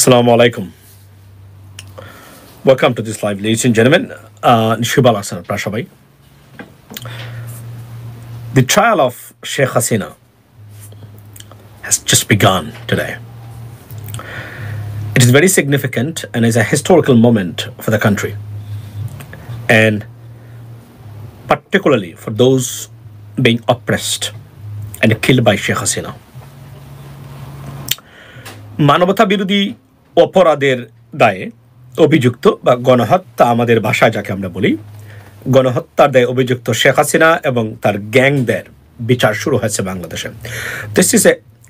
Assalamu alaikum. Welcome to this live, ladies and gentlemen. Shubal Hassan Prashabai. The trial of Sheikh Hasina has just begun today. It is very significant and is a historical moment for the country, and particularly for those being oppressed and killed by Sheikh Hasina. মানবতা বিরোধী অপরাধের দায়ে অভিযুক্ত বা গণহত্যা আমাদের ভাষায় যাকে আমরা বলি, গণহত্যার দায়ে অভিযুক্ত শেখ হাসিনা এবং তার গ্যাংদের বিচার শুরু হয়েছে বাংলাদেশে।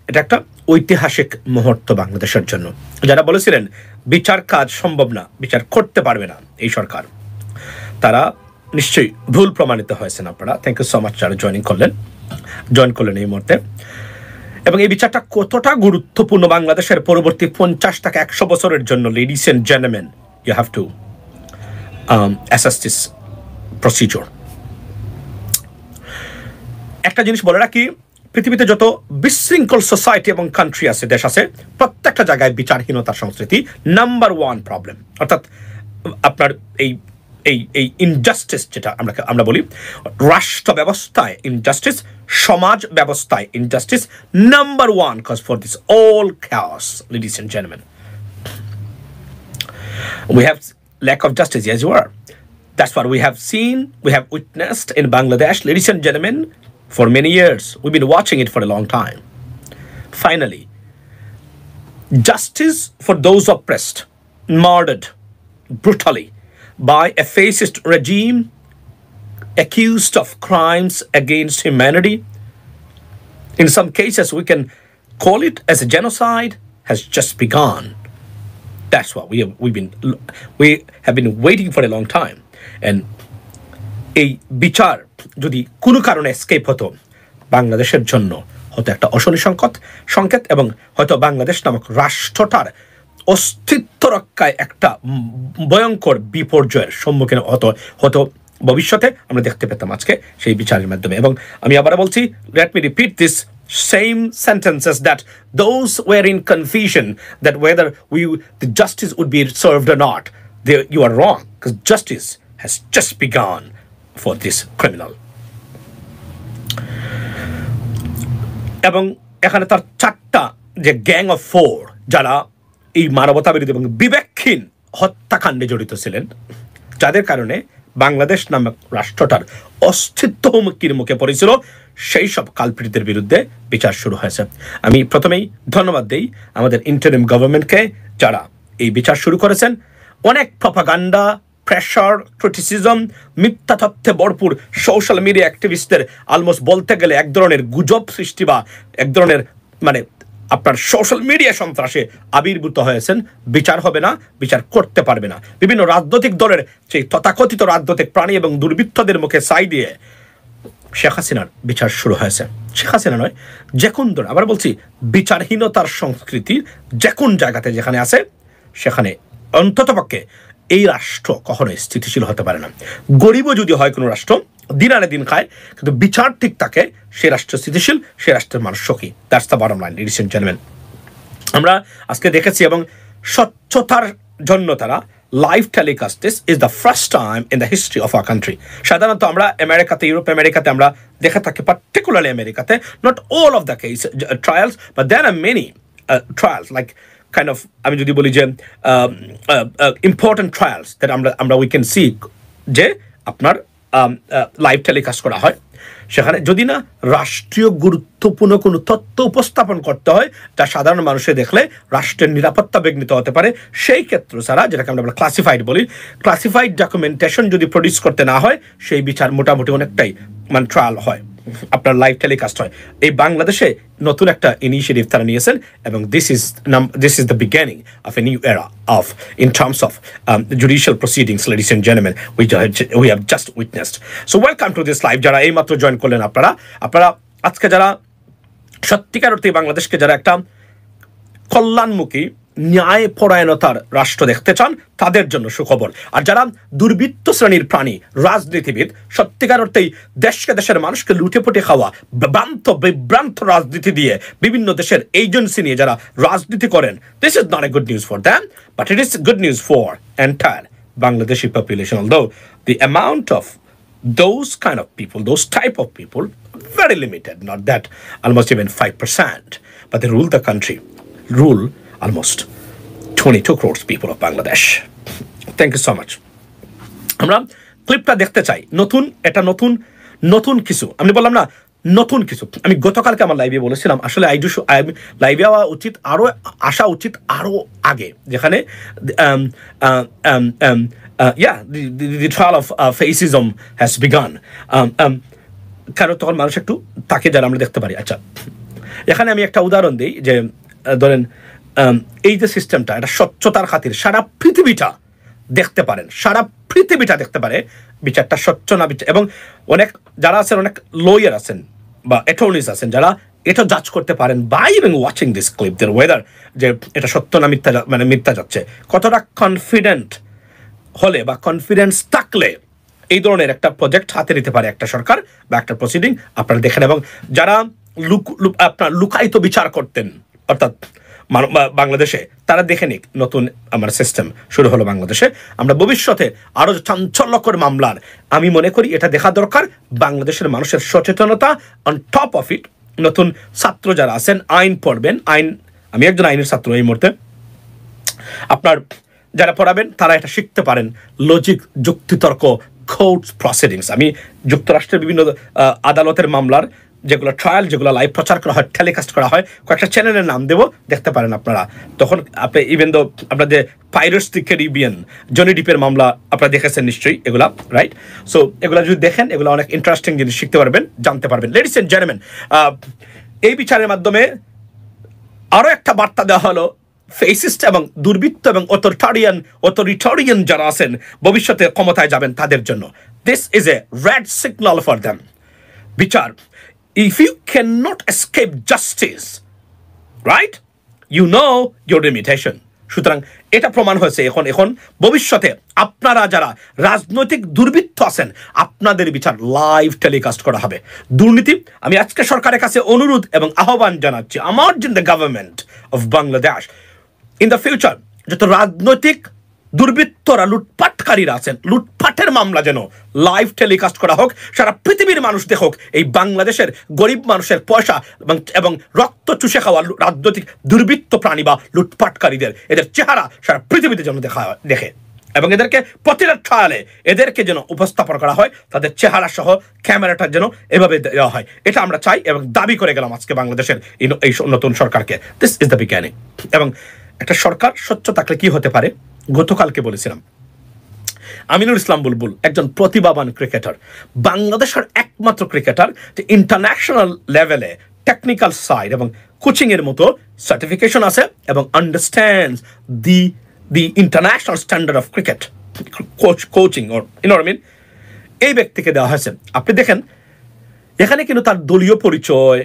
এটা একটা ঐতিহাসিক মুহূর্ত বাংলাদেশের জন্য। যারা বলেছিলেন বিচার কাজ সম্ভব না, বিচার করতে পারবে না এই সরকার, তারা নিশ্চয়ই ভুল প্রমাণিত হয়েছেন। আপনারা থ্যাংক ইউ সো মাচ যারা জয়েন করলেন এই মুহূর্তে। এবং এই বিচারটা কতটা গুরুত্বপূর্ণ বাংলাদেশের পরবর্তী 50 থেকে 100 বছরের জন্য, ladies and gentleman, you have to assess this procedure. একটা জিনিস বলে রাখি, পৃথিবীতে যত বিশৃঙ্খল সোসাইটি এবং কান্ট্রি আছে, দেশ আছে, প্রত্যেকটা জায়গায় বিচারহীনতার সংস্কৃতি নাম্বার 1 প্রবলেম। অর্থাৎ আপনার এই ইনজাস্টিস যেটা আমরা বলি, রাষ্ট্র ব্যবস্থায় ইনজাস্টিস, সমাজ ব্যবস্থায় injustice, number 1 cause for this all chaos, ladies and gentlemen. We have lack of justice, yes you are. That's what we have seen, we have witnessed in Bangladesh, ladies and gentlemen, for many years. We've been watching it for a long time. Finally, justice for those oppressed, murdered brutally by a fascist regime accused of crimes against humanity. In some cases, we can call it as a genocide, has just begun. That's what we have been waiting for a long time. And এই বিচার যদি কোনো কারণে escape হতো, বাংলাদেশের জন্য হতো একটা অশনি সংকেত, এবং হয়তো বাংলাদেশ নামক রাষ্ট্রটার অস্তিত্ব রক্ষায় একটা ভয়ঙ্কর বিপর্যয়ের সম্মুখীন হতো ভবিষ্যতে আমরা দেখতে পেতাম আজকে সেই বিচারের মাধ্যমে। এবং আমি আবার বলছি, let me repeat this same sentences, that those were in confusion that whether the justice would be served or not, you are wrong, because justice has just begun for this criminal. এবং এখানে তার 4টা যে gang of 4 যারা এই মানবতা বিরোধী এবং বিবেকহীন হত্যাকাণ্ডে জড়িত ছিলেন, যাদের কারণে বাংলাদেশ নামক রাষ্ট্রটার অস্তিত্ব হুমকির মুখে পড়েছিল, সেই সব কালপ্রিটদের বিরুদ্ধে বিচার শুরু হয়েছে। আমি প্রথমেই ধন্যবাদ দেই আমাদের ইন্টারিম গভর্নমেন্টকে, যারা এই বিচার শুরু করেছেন। অনেক প্রপাগান্ডা, প্রেশার, ক্রিটিসিজম, মিথ্যা তথ্যে ভরপুর সোশ্যাল মিডিয়া অ্যাক্টিভিস্টদের অলমোস্ট বলতে গেলে এক ধরনের গুজব সৃষ্টি বা এক ধরনের আপনার সোশ্যাল মিডিয়া সন্ত্রাসে আবির্ভূত হয়েছেন। বিচার হবে না, বিচার করতে পারবে না। বিভিন্ন রাজনৈতিক দলের সেই তথাকথিত রাজনৈতিক প্রাণী এবং দুর্বৃত্তদের মুখে ছাই দিয়ে শেখ হাসিনার বিচার শুরু হয়েছে। শেখ হাসিনা নয়, যে কোন দল, আবার বলছি, বিচারহীনতার সংস্কৃতি যে কোন জায়গাতে যেখানে আছে, সেখানে অন্ততপক্ষে এই রাষ্ট্র কখনোই স্থিতিশীল হতে পারে না। গরিবও যদি হয় কোনো রাষ্ট্র, দিন আনে দিন খায়, কিন্তু বিচার ঠিক থাকে, সে রাষ্ট্র স্থিতিশীল, সে রাষ্ট্রের মানুষ সুখী। That's the bottom line, ladies and gentleman. আমরা আজকে দেখেছি, এবং স্বচ্ছতার জন্য তারা live telecast, this is the first time in the history of our country. সাধারণত আমরা আমেরিকাতে, ইউরোপ আমেরিকাতে আমরা দেখে থাকি, পার্টিকুলারলি আমেরিকাতে, not all of the case trials, but there are many trials, like kind of, আমি যদি বলি যে ইম্পর্টেন্ট ট্রায়ালস দ্যাট আমরা উই ক্যান সি, যে আপনার লাইভ টেলিকাস্ট করা হয়। সেখানে যদি না রাষ্ট্রীয় গুরুত্বপূর্ণ কোনো তথ্য উপস্থাপন করতে হয়, যা সাধারণ মানুষে দেখলে রাষ্ট্রের নিরাপত্তা বিঘ্নিত হতে পারে, সেই ক্ষেত্র ছাড়া, যেটাকে আমরা ক্লাসিফাইড বলি, ক্লাসিফাইড ডকুমেন্টেশন যদি প্রডিউস করতে না হয়, সেই বিচার মোটামুটি অনেকটাই ট্রায়াল হয়, আপনার লাইভ টেলিকাস্ট হয়। এই বাংলাদেশে নতুন একটা ইনিশিয়েটিভ তারা নিয়েছেন, এবং this is the beginning of a new era of in terms of judicial proceedings, ladies and gentleman, we have just witnessed. So welcome to this live. যারা এই মাত্র জয়েন করলেন, আপনারা আজকে যারা সত্যিকার অর্থে বাংলাদেশকে যারা একটা কল্যাণমুখী ন্যায়পরায়ণতার রাষ্ট্র দেখতে চান তাদের জন্য সুখবর। আর যারা দুর্বৃত্ত শ্রেণীর প্রাণী রাজনীতিবিদ, সত্যিকার অর্থেই দেশকে দেশের মানুষকে লুটেপুটে খাওয়া, বিভ্রান্ত রাজনীতি দিয়ে বিভিন্ন দেশের এজেন্সি নিয়ে যারা রাজনীতি করেন, this is not a good news for them, but it is good news for entire Bangladeshi population, although the amount of those kind of people, those type of people, very limited, not that almost even 5%, but they rule the country, rule almost 22 crores people of Bangladesh. Thank you so much. আমরা ক্লিপটা দেখতে চাই, নতুন কিছু, আমি বললাম না নতুন কিছু। আমি গতকালকে আমার লাইভে বলেছিলাম আসলে লাইভে আসা উচিত আরো আগে, যেখানে the trial of fascism has begun, কারণ তখন মানুষ একটু তাকে যারা আমরা দেখতে পারি। আচ্ছা, এখানে আমি একটা উদাহরণ দিই যে ধরেন এই যে সিস্টেমটা, এটা স্বচ্ছতার খাতির সারা পৃথিবীটা দেখতে পারে বিচারটা স্বচ্ছ না, এবং অনেক যারা আছেন, অনেক লয়ার আছেন বা অ্যাটর্নিস আছেন যারা এটা জাজ করতে পারেন by viewing watching this clip there whether, যে এটা সত্য না মিথ্যা, মানে মিথ্যা যাচ্ছে। কতটা কনফিডেন্ট হলে বা কনফিডেন্স থাকলে এই ধরনের একটা প্রজেক্ট হাতে নিতে পারে একটা সরকার বা একটা প্রসিডিং, আপনারা দেখেন। এবং যারা আপনার লুকায়িত বিচার করতেন অর্থাৎ বাংলাদেশে, তারা দেখে নিক নতুন আমার সিস্টেম শুরু হলো বাংলাদেশে। আমরা ভবিষ্যতে আরো চাঞ্চল্যকর মামলার, আমি মনে করি এটা দেখা দরকার, বাংলাদেশের মানুষের সচেতনতা অন টপ অফ ইট। নতুন ছাত্র যারা আছেন, আইন পড়বেন, আমি একজন আইনের ছাত্র এই মুহূর্তে, আপনার যারা পড়াবেন তারা এটা শিখতে পারেন, লজিক, যুক্তিতর্ক, কোর্টস প্রসিডিংস। আমি যুক্তরাষ্ট্রের বিভিন্ন আদালতের মামলার যেগুলো ট্রায়াল, যেগুলো লাইভ প্রচার করা হয়, টেলিকাস্ট করা হয়, কয়েকটা চ্যানেলের নাম দেবো, দেখতে পারেন আপনারা। তখন আপনি ইভেন দো আপনার যে পাইরেটস দি ক্যারিবিয়ান, জনি ডিপের মামলা আপনারা দেখেছেন নিশ্চয়ই, এগুলা রাইট। সো এগুলো যদি দেখেন, এগুলো অনেক ইন্টারেস্টিং জিনিস শিখতে পারবেন, জানতে পারবেন। লেডিস এন্ড জেন্টলম্যান, এই বিচারের মাধ্যমে আরো একটা বার্তা দেওয়া হলো ফেসিস্ট এবং দুর্বৃত্ত এবং অথরিটারিয়ান যারা আছেন, ভবিষ্যতে ক্ষমতায় যাবেন তাদের জন্য। This is a red signal for them. বিচার, if you cannot escape justice, right, you know your limitation. সুতরাং এটা প্রমাণ হয়েছে এখন ভবিষ্যতে আপনারা যারা রাজনৈতিক দুর্বৃত্ত আছেন, আপনাদের বিচার লাইভ টেলিকাস্ট করা হবে। দুর্নীতি, আমি আজকে সরকারের কাছে অনুরোধ এবং আহ্বান জানাচ্ছি, আমার জন্য government of Bangladesh in the future যত রাজনৈতিক দুর্বৃত্তরা, লুটপাটকারীরা আছেন, লুটপাটের মামলা যেন লাইভ টেলিকাস্ট করা হোক, সারা পৃথিবীর মানুষ দেখুক এই বাংলাদেশের গরিব মানুষের পয়সা এবং রক্ত চুষে খাওয়া রাজনৈতিক দুর্বৃত্ত প্রাণী বা লুটপাটকারীদের, এদের চেহারা সারা পৃথিবীতে যেন দেখে, এবং এদেরকে প্রতিটা ট্রায়ালে এদেরকে যেন উপস্থাপন করা হয়, তাদের চেহারা সহ ক্যামেরাটা যেন এভাবে দেওয়া হয়। এটা আমরা চাই এবং দাবি করে গেলাম আজকে বাংলাদেশের এই নতুন সরকারকে। দিস ইজ দ্য বিজ্ঞানী। এবং একটা সরকার স্বচ্ছ থাকলে কি হতে পারে, গতকালকে বলেছিলাম, আমিনুল ইসলাম বুলবুল একজন প্রতিভাবান ক্রিকেটার, বাংলাদেশের একমাত্র ক্রিকেটার যে ইন্টারন্যাশনাল লেভেলে টেকনিক্যাল সাইড এবং কোচিং এর মতো সার্টিফিকেশন আছে এবং understands the international standard of cricket coaching, ওর এই ব্যক্তিকে দেওয়া হয়েছে। আপনি দেখেন এখানে কিন্তু তার দলীয় পরিচয়,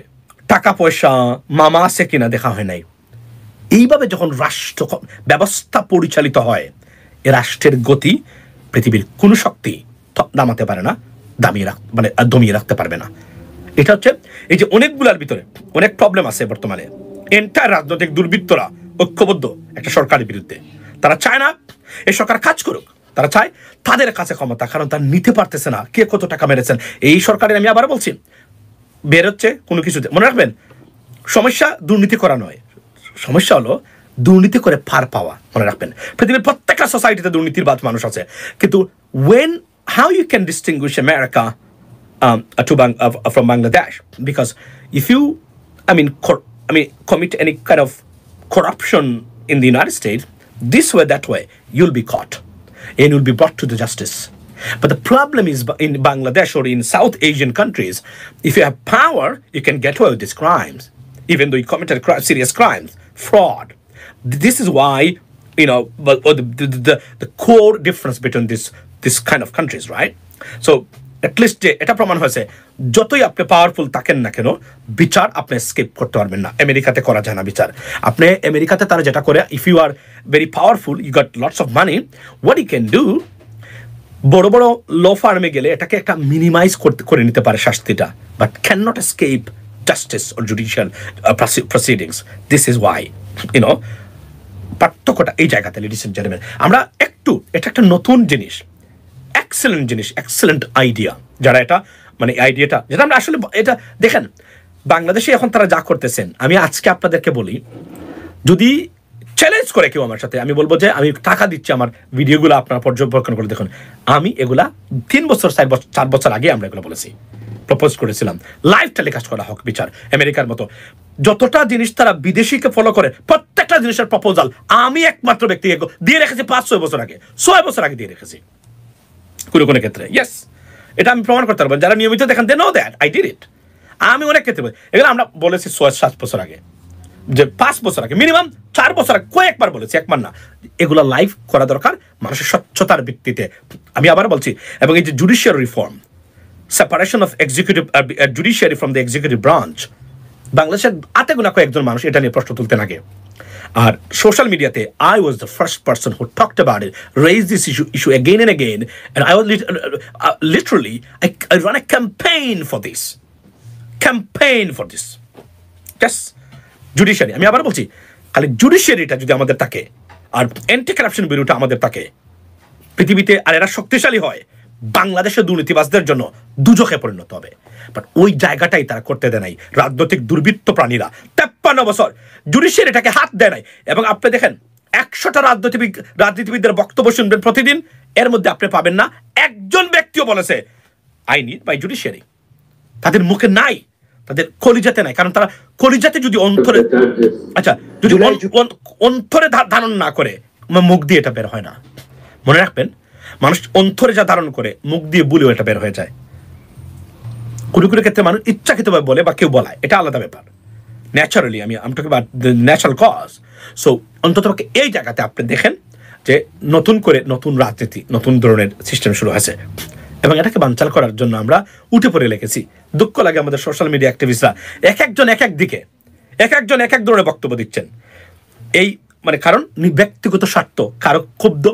টাকা পয়সা, মামা আছে কিনা দেখা হয় নাই। এইভাবে যখন রাষ্ট্র ব্যবস্থা পরিচালিত হয়, এ রাষ্ট্রের গতি পৃথিবীর কোন শক্তি নামাতে পারে না, দমিয়ে রাখতে পারবে না। এটা হচ্ছে এই যে অনেকগুলার ভিতরে অনেক প্রবলেম আছে বর্তমানে। এন্টায়ার রাজনৈতিক দুর্বৃত্তরা ঐক্যবদ্ধ একটা সরকারের বিরুদ্ধে, তারা চায় না এই সরকার কাজ করুক, তারা চায় তাদের কাছে ক্ষমতা, কারণ তারা নিতে পারতেছে না কে কত টাকা মেরেছেন এই সরকারের। আমি আবার বলছি, বের হচ্ছে কোনো কিছুতে, মনে রাখবেন সমস্যা দুর্নীতি করা নয়, সমস্যা হলো দুর্নীতি করে পার পাওয়া। মনে রাখবেন পৃথিবীর প্রত্যেকটা সোসাইটিতে দুর্নীতিরবাজ মানুষ আছে, কিন্তু how you can distinguish America from Bangladesh, because if you commit any kind of corruption in the United States, this way that way you'll be caught and you'll be brought to the justice. But the problem is in Bangladesh or in South Asian countries, if you have power, you can get away with these crimes, even though you committed serious crimes, fraud. This is why, the core difference between this kind of countries, right? So at least যে এটা প্রমাণ হয়েছে যতই আপনি powerful থাকেন না কেন বিচার আপনি স্কিপ করতে পারবেন না। আমেরিকাতে করা যায় না বিচার। আপনি আমেরিকাতে তারা যেটা করে, if you are very powerful, you got lots of money, what you can do, বড় বড় ল ফার্মে গেলে এটাকে একটা মিনিমাইজ করে নিতে পারে শাস্তিটা, but can not escape justice or judicial proceedings. This is why you know পার্থক্যটা এই জায়গাতে। লেডিস এন্ড জেন্টলম্যান, আমরা একটু, এটা একটা নতুন জিনিস, এক্সেলেন্ট জিনিস, এক্সেলেন্ট আইডিয়া, যারা এটা মানে আইডিয়াটা যেটা আমরা আসলে এটা দেখেন বাংলাদেশে এখন তারা যা করতেছেন, আমি আজকে আপনাদেরকে বলি, যদি চ্যালেঞ্জ করে কেউ আমার সাথে, আমি বলবো যে আমি টাকা দিচ্ছি আমার ভিডিওগুলো আপনারা পর্যবেক্ষণ করে দেখুন। আমি এগুলা 3 বছর 4 বছর আগে আমরা এগুলো বলেছি, প্রপোজ করেছিলাম লাইভ টেলিকাস্ট করা হোক বিচার। আমেরিকার মতো যতটা জিনিস তারা বিদেশিকে ফলো করে, প্রত্যেকটা জিনিসের প্রপোজাল আমি একমাত্র ব্যক্তিকে দিয়ে রেখেছি 5-6 বছর আগে, 6 বছর আগে দিয়ে রেখেছি কোনো কোনো ক্ষেত্রে। ইয়েস, এটা আমি প্রমাণ করতে পারবো, যারা নিয়মিত দেখেন they know that I did it. আমি অনেক ক্ষেত্রে এগুলো আমরা বলেছি 6-7 বছর আগে, যে 5 বছর আগে, মিনিমাম 4 বছর আগে কয়েকবার বলেছি, একবার না। এগুলো লাইভ করা দরকার মানুষের স্বচ্ছতার ভিত্তিতে। আমি আবার বলছি, এবং এই যে judicial reform, separation of executive judiciary from the executive branch, বাংলাদেশের হাতে গোনা কয়েকজন মানুষ এটা নিয়ে প্রশ্ন তুলতেন আগে। আর সোশ্যাল মিডিয়াতে I was the first person who talked about it, raised this issue again and again, and I was literally I run a campaign for this. Yes, judiciary. আমি আবার বলছি, খালি জুডিশিয়ারিটা যদি আমাদের থাকে আর অ্যান্টি কারাপশন ব্যুরোটা আমাদের থাকে পৃথিবীতে, আর এরা শক্তিশালী হয়, বাংলাদেশের দুর্নীতিবাজদের জন্য দুজখে পরিণত হবে। বাট ওই জায়গাটাই তারা করতে দেয় নাই। রাজনৈতিক দুর্বৃত্ত প্রাণীরা 53 বছর জুডিশিয়ারিটাকে হাত দেয় নাই। এবং আপনি দেখেন 100টা রাজনীতিবিদদের বক্তব্য শুনবেন প্রতিদিন, এর মধ্যে আপনি পাবেন না একজন ব্যক্তিও বলেছে আই নিড মাই জুডিশিয়ারি। তাদের মুখে নাই, তাদের কলিজাতে নাই। কারণ তারা কলিজাতে যদি অন্তরে, আচ্ছা যদি অন্তরে ধারণ না করে, মুখ দিয়ে এটা বের হয় না। মনে রাখবেন, মানুষ অন্তরে যা ধারণ করে মুখ দিয়ে বলেও এটা বের হয়ে যায়। কোনো কোনো ক্ষেত্রে মানুষ ইচ্ছাকৃতভাবে বলে বা কেউ বলায়, এটা আলাদা ব্যাপার। ন্যাচারালি আমি talking about the natural cause. So অন্ততপক্ষে এই জায়গাতে আপনি দেখেন যে নতুন করে নতুন রাজনীতি, নতুন ধরনের সিস্টেম শুরু হয়েছে, এবং এটাকে বানচাল করার জন্য আমরা উঠে পড়ে লেগেছি। দুঃখ লাগে আমাদের সোশ্যাল মিডিয়া অ্যাক্টিভিস্টরা এক একজন এক এক দিকে, এক একজন এক এক ধরনের বক্তব্য দিচ্ছেন। এই মানে কারণ ব্যক্তিগত স্বার্থ, কারো ক্ষুব্ধ,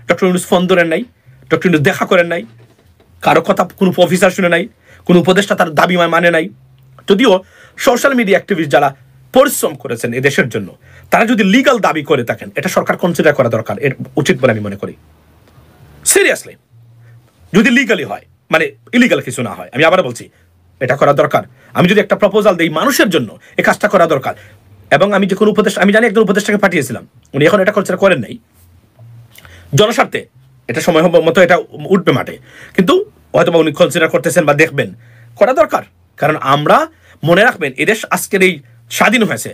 ডক্টর ইউনূস ফোন ধরেন নাই, ডক্টর ইউনূস দেখা করেন নাই, কারো কথা কোনো অফিসার শুনে নাই, কোনো উপদেষ্টা তার দাবি মানে নাই। যদিও সোশ্যাল মিডিয়া অ্যাক্টিভিস্ট যারা পরিশ্রম করেছেন এই দেশের জন্য, তারা যদি লিগাল দাবি করে থাকেন, এটা সরকার কনসিডার করা দরকার, এর উচিত বলে আমি মনে করি। সিরিয়াসলি, যদি লিগালি হয়, মানে ইলিগাল কিছু না হয়। আমি আবার বলছি, এটা করা দরকার। আমি যদি একটা প্রপোজাল দিই মানুষের জন্য, এই কাজটা করা দরকার। এবং আমি যে কোনো উপদেষ্টা, আমি জানি একজন উপদেষ্টাকে পাঠিয়েছিলাম, উনি এখন এটা কনসিডার করেন নাই জনস্বার্থে, এটা সময় মতো এটা উঠবে মাঠে, কিন্তু হয়তো উনি কনসিডার করতেছেন বা দেখবেন, করা দরকার। কারণ আমরা মনে রাখবেন, এদেশ আজকের এই স্বাধীন হয়েছে,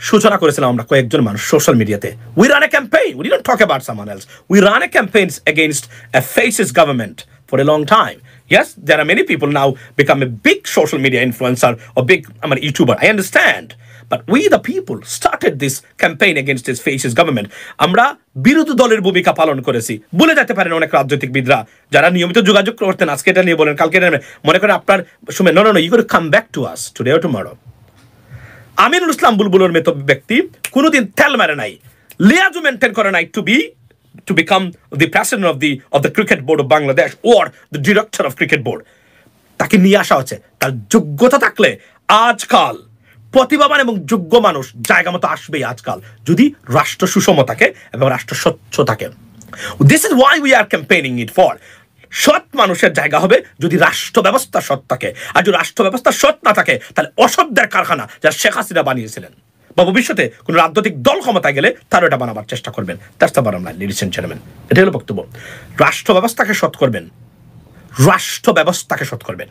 সূচনা করেছিলাম আমরা কয়েকজন মানুষ সোশ্যাল মিডিয়াতে। We run A campaign, we didn't talk about someone else, we run A campaign against A fascist government for a long time. Yes, there are many people now become a big social media influencer or big YouTuber. I understand. But we the people started this campaign against this fascist government. আমরা বিরোধী দলের ভূমিকা পালন করেছি। ভুলে যেতে পারেন অনেক রাজনৈতিকবিদরা যারা নিয়মিত যোগাযোগ করতেন, আজকে এটা নিয়ে বলেন, কালকে মনে করেন আপনার সময়, no, you got to come back to us today or tomorrow. Aminul Islam বুলবুলের মতো ব্যক্তি কোনোদিন তেল মারে নাই, লিয়াজু মেনটেন করে নাই to become the president of the cricket board of Bangladesh or the director of cricket board. তাকে নিয়ে আসা হচ্ছে। তার যোগ্যতা থাকলে আজকাল প্রতিভাবান এবং যোগ্য মানুষ জায়গা মতো আসবেই আজকাল, যদি রাষ্ট্র সুষম থাকে এবং রাষ্ট্র স্বচ্ছ থাকে। This is why we are campaigning it for. সৎ মানুষের জায়গা হবে যদি রাষ্ট্র ব্যবস্থা সৎ থাকে, আর যদি রাষ্ট্র ব্যবস্থা সৎ না থাকে, তাহলে অসৎদের কারখানা যা শেখ হাসিনা বানিয়েছিলেন, বা ভবিষ্যতে কোনো রাজনৈতিক দল ক্ষমতায় গেলে তারও এটা বানাবার চেষ্টা করবেন। That's the bottom line, ladies and gentleman. এটা হলো বক্তব্য। রাষ্ট্র ব্যবস্থাকে সৎ করবেন, রাষ্ট্র ব্যবস্থাকে সৎ করবেন,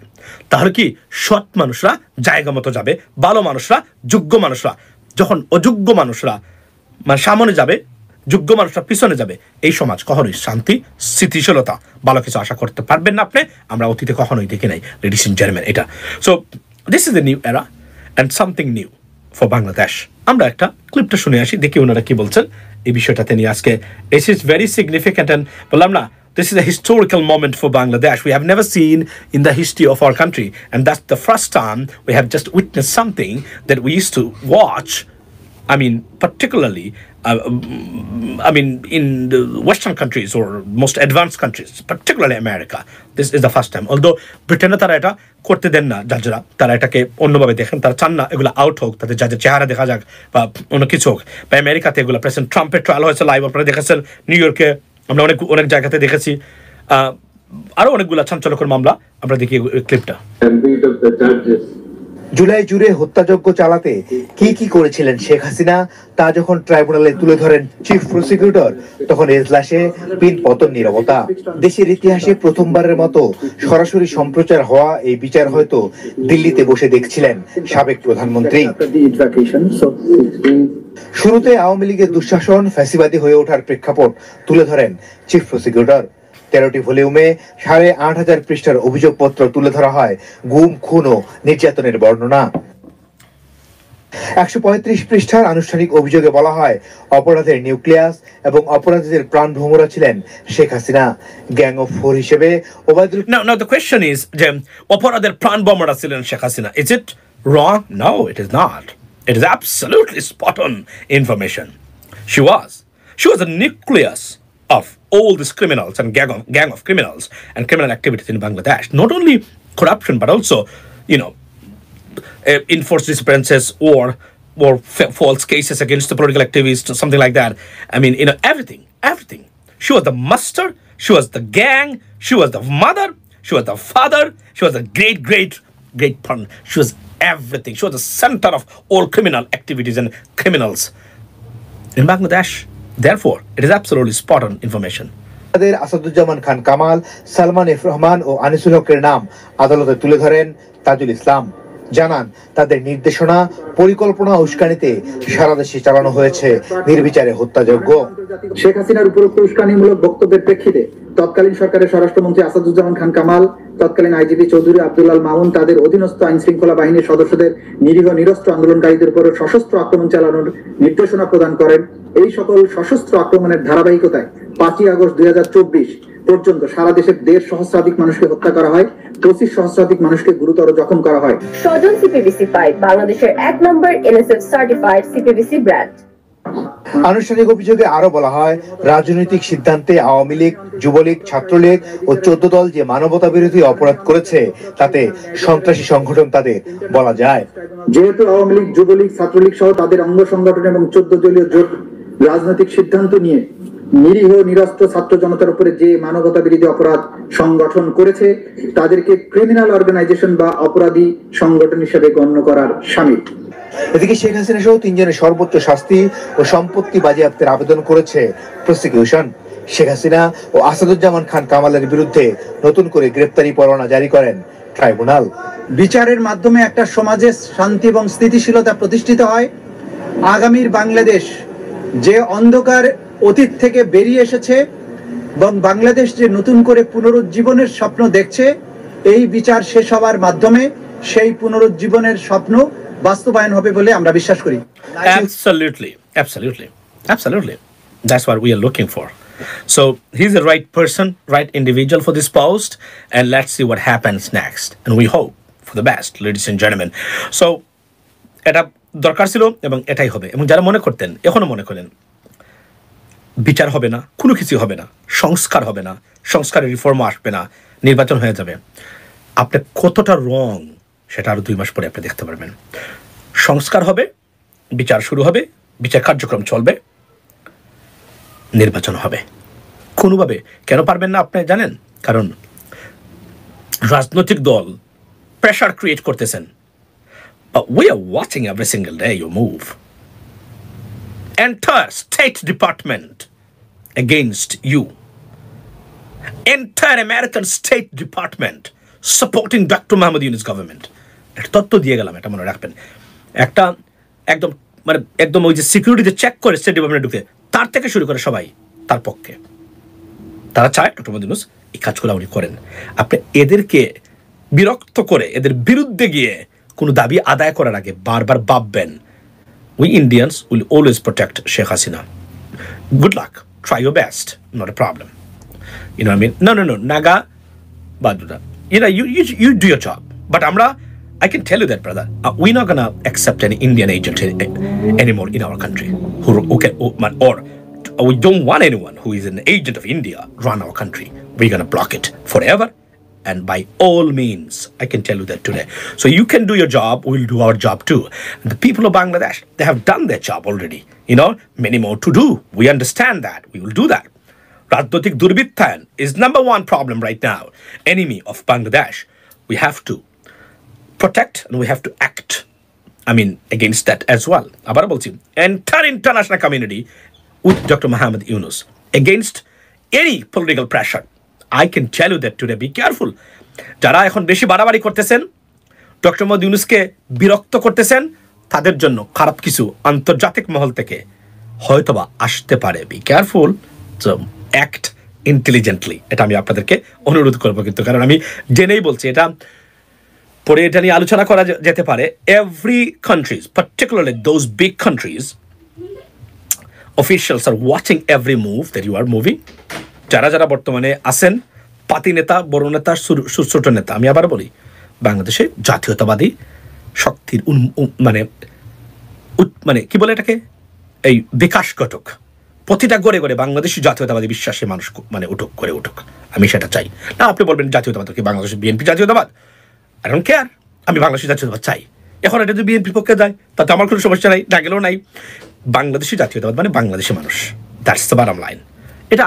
তাহলে কি সৎ মানুষরা জায়গা মতো যাবে, ভালো মানুষরা, যোগ্য মানুষরা। যখন অযোগ্য মানুষরা মানে সামনে যাবে, যোগ্য মানুষরা পিছনে যাবে, এই সমাজ কখনোই শান্তি, স্থিতিশীলতা, ভালো কিছু আশা করতে পারবেন না আপনি। আমরা অতীতে কখনোই দেখি নাই, লেডিস এন্ড জেন্টলম্যান। এটা so this is the new era and something new for Bangladesh. আমরা একটা ক্লিপটা শুনে আসি, দেখি ওনারা কি বলছেন এই বিষয়টাতে নিয়ে আজকে। It is very significant, and বললাম না, this is a historical moment for Bangladesh. We have never seen in the history of our country, and that's the first time we have just witnessed something that we used to watch. I mean, particularly, in the Western countries or most advanced countries, particularly America. This is the first time. Although Britain তারা এটা করতে দেন না, জাজরা তারা এটাকে অন্যভাবে দেখেন, তারা চান না এগুলো আউট হোক, তাদের জাজের চেহারা দেখা যাক বা অন্য কিছু হোক। বা আমেরিকাতে এগুলো প্রেসিডেন্ট ট্রাম্পের ট্রায়াল হয়েছে লাইভ, আপনারা দেখেছেন নিউ ইয়র্কে, আমরা অনেক জায়গাতে দেখেছি, আরো অনেকগুলো চাঞ্চল্যকর মামলা। আমরা দেখি ক্লিপটা। জুলাই জুড়ে হত্যাযজ্ঞ চালাতে কি কি করেছিলেন শেখ হাসিনা তা যখন ট্রাইব্যুনালে তুলে ধরেন চিফ প্রসিকিউটর, তখন এজলাসে পিন পতন নীরবতা। দেশের ইতিহাসে প্রথমবারের মতো সরাসরি সম্প্রচার হওয়া এই বিচার হয়তো দিল্লিতে বসে দেখছিলেন সাবেক প্রধানমন্ত্রী। শুরুতে আওয়ামী লীগের দুঃশাসন, ফ্যাসিবাদী হয়ে ওঠার প্রেক্ষাপট তুলে ধরেন চিফ প্রসিকিউটর। 13টি ভলিউমে 8,500 পৃষ্ঠার অভিযোগপত্র তুলে ধরা হয় গুম, খুন ও নির্যাতনের বর্ণনা। 135 পৃষ্ঠার আনুষ্ঠানিক অভিযোগে বলা হয় অপরাধের নিউক্লিয়াস এবং অপরাধীদের প্রাণভ্রমরা ছিলেন Sheikh Hasina. Gang of four হিসেবে Obaidul. Now the question is যে অপরাধের প্রাণভ্রমরা ছিলেন Sheikh Hasina, is it wrong? No, it is not. It is absolutely spot on information. She was a nucleus of all these criminals and gang of criminals and criminal activities in Bangladesh. Not only corruption, but also, enforced disappearances or false cases against the political activists, or something like that. I mean, everything. She was the master, she was the gang, she was the mother, she was the father, she was the great partner. She was everything. She was the center of all criminal activities and criminals in Bangladesh. Therefore, it is absolutely spot on information. Asaduzzaman Khan Kamal, Salman F Rahman ও আনিসুল হকের নাম আদালতে তুলে ধরেন তাজুল ইসলাম। জানান তাদের নির্দেশনা, পরিকল্পনা উস্কানিতে সারা দেশে চালানো হয়েছে নির্বিচারে হত্যাযজ্ঞ। শেখ হাসিনার উপরোক্ত উস্কানিমূলক বক্তব্যের প্রেক্ষিতে তৎকালীন সরকারের স্বরাষ্ট্রমন্ত্রী আসাদুজ্জামান খান কামাল, তৎকালীন আইজিপি চৌধুরী আব্দুল মামুন তাদের অধীনস্থ আইন শৃঙ্খলা বাহিনীর সদস্যদের নিরীহ নিরস্ত্র আন্দোলনকারীদের উপর সশস্ত্র আক্রমণ চালানোর নির্দেশনা প্রদান করেন। এই সকল সশস্ত্র আক্রমণের ধারাবাহিকতায় 5ই আগস্ট 2024 পর্যন্ত সারা দেশের 1.5 সহস্রাধিক মানুষকে হত্যা করা হয়, 25 সহস্রাধিক মানুষকে গুরুতর জখম করা হয়। সজন সিপিবিসি 5 বাংলাদেশের 1 নম্বর এনএসএফ সার্টিফাইড সিপিবিসি ব্র্যান্ড। আনুষ্ঠানিক অভিযোগে আরো বলা হয় রাজনৈতিক সিদ্ধান্তে আওয়ামী লীগ, যুবলীগ, ছাত্রলীগ ও 14 দল যে মানবতা বিরোধী অপরাধ করেছে তাতে সন্ত্রাসী সংগঠন তাদের বলা যায়। যেহেতু আওয়ামী লীগ, যুবলীগ, ছাত্রলীগ সহ তাদের অঙ্গ সংগঠন এবং 14 দলীয় জোট রাজনৈতিক সিদ্ধান্ত নিয়ে নিরীহ নিরস্ত্র ছাত্র জনতার উপরে যে মানবতা বিরোধী অপরাধ সংগঠন করেছে তাদেরকে ক্রিমিনাল অর্গানাইজেশন বা অপরাধী সংগঠন হিসেবে গণ্য করার শামিল। এদিকে শেখ হাসিনা সহ 3 জনের সর্বোচ্চ শাস্তি ও সম্পত্তি বাজেয়াপ্তের আবেদন করেছে প্রসিকিউশন। শেখ হাসিনা ও আসাদুজ্জামান খান কামালের বিরুদ্ধে নতুন করে গ্রেপ্তারি পরোয়ানা জারি করেন ট্রাইব্যুনাল। বিচারের মাধ্যমে একটা সমাজে শান্তি এবং স্থিতিশীলতা প্রতিষ্ঠিত হয়। আগামীর বাংলাদেশ যে অন্ধকার অতীত থেকে বেরিয়ে এসেছে এবং বাংলাদেশ যে নতুন করে পুনরুজ্জীবনের স্বপ্ন দেখছে, এই বিচার শেষ হওয়ার মাধ্যমে সেই পুনরুজ্জীবনের স্বপ্ন বাস্তবায়ন হবে বলে আমরা বিশ্বাস করি। Absolutely. That's what we are looking for. So he's the right person, right individual for this post, and let's see what happens next. And we hope for the best, ladies and gentlemen. So এটা দরকার ছিল এবং এটাই হবে। এবং যারা মনে করতেন, এখনো মনে করেন বিচার হবে না, কোনো কিছু হবে না, সংস্কার হবে না, সংস্কারের রিফর্ম আসবে না, নির্বাচন হয়ে যাবে, আপনি কতটা রং সেটা আরো 2 মাস পরে আপনি দেখতে পারবেন। সংস্কার হবে, বিচার শুরু হবে, বিচার কার্যক্রম চলবে, নির্বাচন হবে। কোনোভাবে কেন পারবেন না আপনি জানেন? কারণ রাজনৈতিক দল প্রেশার ক্রিয়েট করতেছেন। We are watching every single day you move. Entire State Department against you. Entire American State Department supporting Dr. Muhammad Yunus government. এটা তথ্য দিয়ে গেলাম, এটা মনে রাখবেন। একটা একদম ওই যে সিকিউরিটি চেক করে স্টেট ডিপার্টমেন্টে ঢুকে তার থেকে শুরু করে সবাই তার পক্ষে। তারা চায় ডক্টর মোহাম্মদ ইউনূস এই কাজগুলো উনি করেন। আপনি এদেরকে বিরক্ত করে এদের বিরুদ্ধে গিয়ে কোনো দাবি আদায় করার আগে বারবার ভাববেন। We Indians will always protect Sheikh Hasina. Good luck. Try your best. Not a problem. You know what I mean? No. Naga, Baduda. You know, you do your job. But I can tell you that, brother. We're not gonna accept any Indian agent anymore in our country. Or we don't want anyone who is an agent of India run our country. We're gonna block it forever. And by all means, I can tell you that today. So you can do your job, we'll do our job too. And the people of Bangladesh, they have done their job already. You know, many more to do. We understand that. We will do that. Rajnotik Durbittan is number one problem right now. Enemy of Bangladesh. We have to protect and we have to act. I mean, against that as well. Abar bolchi, entire international community with Dr. Muhammad Yunus against any political pressure. I can tell you that today, be careful. যারা এখন বেশি বাড়াবাড়ি করতেছেন, doctor Mohammad ইউনূসকে বিরক্ত করতেছেন, তাদের জন্য খারাপ কিছু আন্তর্জাতিক মহল থেকে হয়তোবা আসতে পারে। Be careful, act intelligently. এটা আমি আপনাদেরকে অনুরোধ করবো, কিন্তু কারণ আমি জেনেই বলছি, এটা পরে এটা নিয়ে আলোচনা করা যেতে পারে। Every countries, particularly those big countries, officials are watching every move that you are moving. যারা বর্তমানে আছেন, পাতি নেতা, বড় নেতা, ছোট নেতা, আমি আবার বলি, বাংলাদেশে জাতীয়তাবাদী শক্তির মানে কি বলে এটাকে, এই বিকাশ ঘটক, প্রতিটা গড়ে গড়ে বাংলাদেশি জাতীয়তাবাদী বিশ্বাসী মানুষ মানে উঠুক। আমি সেটা চাই না। আপনি বলবেন জাতীয়তাবাদ কি বাংলাদেশের বিএনপি জাতীয়তাবাদ? I don't care. আমি বাংলাদেশি জাতীয়তাবাদ চাই। এখন এটা যদি বিএনপির পক্ষে যায় তাতে আমার কোনো সমস্যা নাই, না গেলেও নাই। বাংলাদেশি জাতীয়তাবাদ মানে বাংলাদেশি মানুষ, দ্যাটস দ্য বটম লাইন। এটা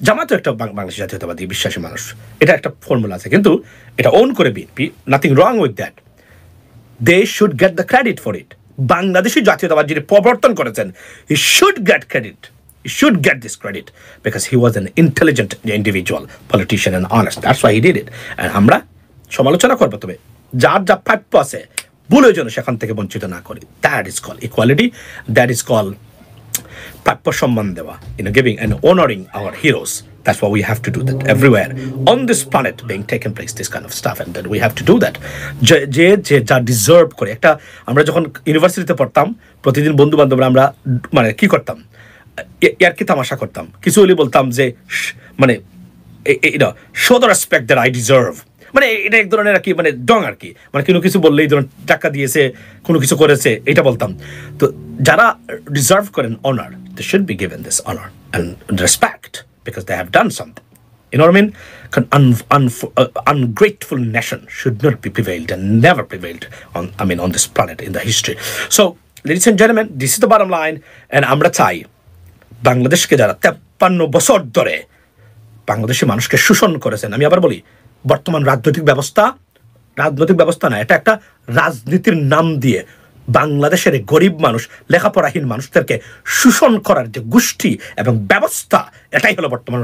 জামাতও একটা বাংলাদেশি জাতীয়তাবাদী বিশ্বাসী মানুষ, এটা একটা ফর্মুলা আছে, কিন্তু এটা ওন করে BNP, nothing wrong with that. They should get the credit for it. Bangladeshi জাতীয়তাবাদ যিনি প্রবর্তন করেছেন, he should get credit, he should get this credit, because he was an intelligent individual politician and honest, that's why he did it. And আমরা সমালোচনা করবো, তবে যার যা প্রাপ্য আছে ভুলের জন্য সেখান থেকে বঞ্চিত না করি। That is call equality, that is call প্রাপ্য সম্মান দেওয়া, giving and honoring our heroes. That's why we have to do that everywhere on this planet being taken place, this kind of stuff, and then we have to do that. যে যা deserve করে। একটা আমরা যখন ইউনিভার্সিটিতে পড়তাম, প্রতিদিন বন্ধু বান্ধবরা আমরা মানে কি করতাম, ইয়ার কি তামাশা করতাম, কিছু হলে বলতাম যে মানে show the respect that I deserve. মানে এটা এক ধরনের আর কি, মানে ডং আর কি, মানে কোনো কিছু বললে এই ধরনের টাকা দিয়েছে, কোনো কিছু করেছে, এটা বলতাম। তো যারা ডিজার্ভ করেন honour, they should be given this honor and respect because they have done something. You know what I mean? Ungrateful nation should not be prevailed and never prevailed on this planet in the history. So, ladies and gentlemen, this is the bottom line, and আমরা চাই বাংলাদেশকে যারা 53 বছর ধরে বাংলাদেশের মানুষকে শোষণ করেছেন, আমি আবার বলি, বর্তমান রাজনৈতিক ব্যবস্থা না, এটা একটা রাজনীতির নাম দিয়ে বাংলাদেশের গরিব মানুষ, লেখাপড়াহীন মানুষদেরকে শোষণ করার যে গোষ্ঠী এবং ব্যবস্থা, এটাই হলো বর্তমান